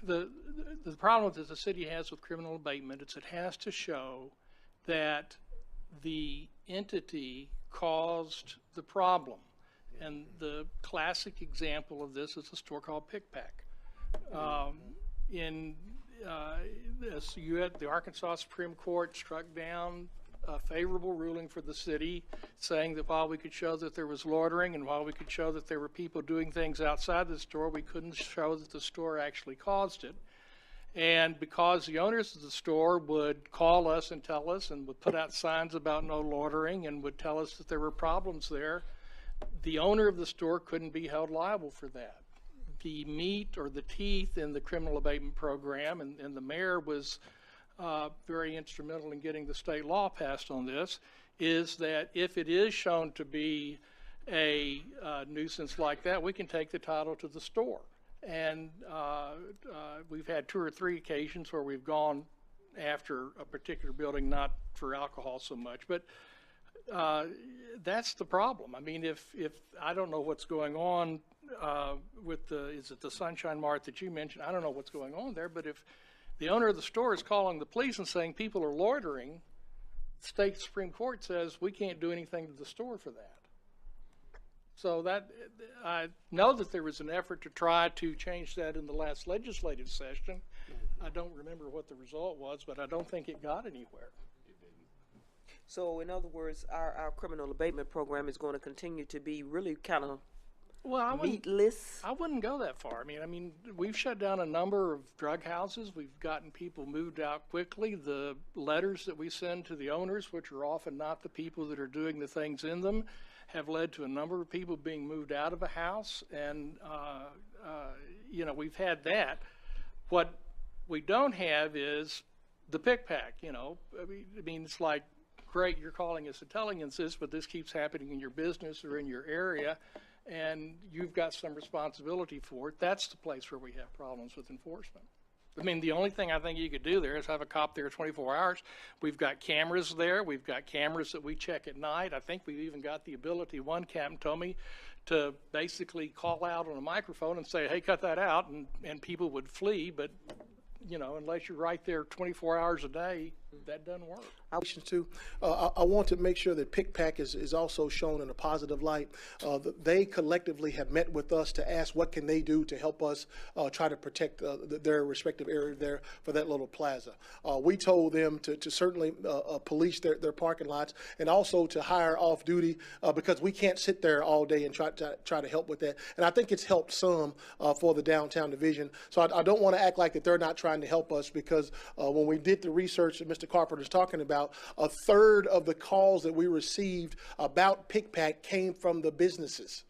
the problem that the city has with criminal abatement is it has to show that the entity caused the problem. And the classic example of this is a store called Pick-Pack. The Arkansas Supreme Court struck down a favorable ruling for the city, saying that while we could show that there was loitering and while we could show that there were people doing things outside the store, we couldn't show that the store actually caused it. And because the owners of the store would call us and tell us and would put out signs about no loitering and would tell us that there were problems there, the owner of the store couldn't be held liable for that. The meat or the teeth in the criminal abatement program, and the mayor was very instrumental in getting the state law passed on this, is that if it is shown to be a nuisance like that, we can take the title to the store. And we've had 2 or 3 occasions where we've gone after a particular building, not for alcohol so much, but that's the problem. I mean, if I don't know what's going on with is it the Sunshine Mart that you mentioned? I don't know what's going on there, but if the owner of the store is calling the police and saying people are loitering, the state Supreme Court says we can't do anything to the store for that. So that, I know that there was an effort to try to change that in the last legislative session. I don't remember what the result was, but I don't think it got anywhere. So in other words, our criminal abatement program is going to continue to be really kind of meatless? I wouldn't go that far. I mean, we've shut down a number of drug houses. We've gotten people moved out quickly. The letters that we send to the owners, which are often not the people that are doing the things in them, have led to a number of people being moved out of a house. And, you know, we've had that. What we don't have is the Pick-Pack, you know. I mean, it's like, great, you're calling us and telling us this, but this keeps happening in your business or in your area, and you've got some responsibility for it. That's the place where we have problems with enforcement. I mean, the only thing I think you could do there is have a cop there 24 hours. We've got cameras there. We've got cameras that we check at night. I think we've even got the ability, one captain told me, to basically call out on a microphone and say, hey, cut that out, and people would flee. But, you know, unless you're right there 24 hours a day, that doesn't work. I want to make sure that Pick-Pack is also shown in a positive light. They collectively have met with us to ask what can they do to help us try to protect their respective area there for that little plaza. We told them to certainly police their parking lots and also to hire off-duty because we can't sit there all day and try to help with that. And I think it's helped some for the downtown division. So I don't want to act like that they're not trying to help us, because when we did the research that Mr. Carpenter's talking about, a third of the calls that we received about Pick-Pack came from the businesses.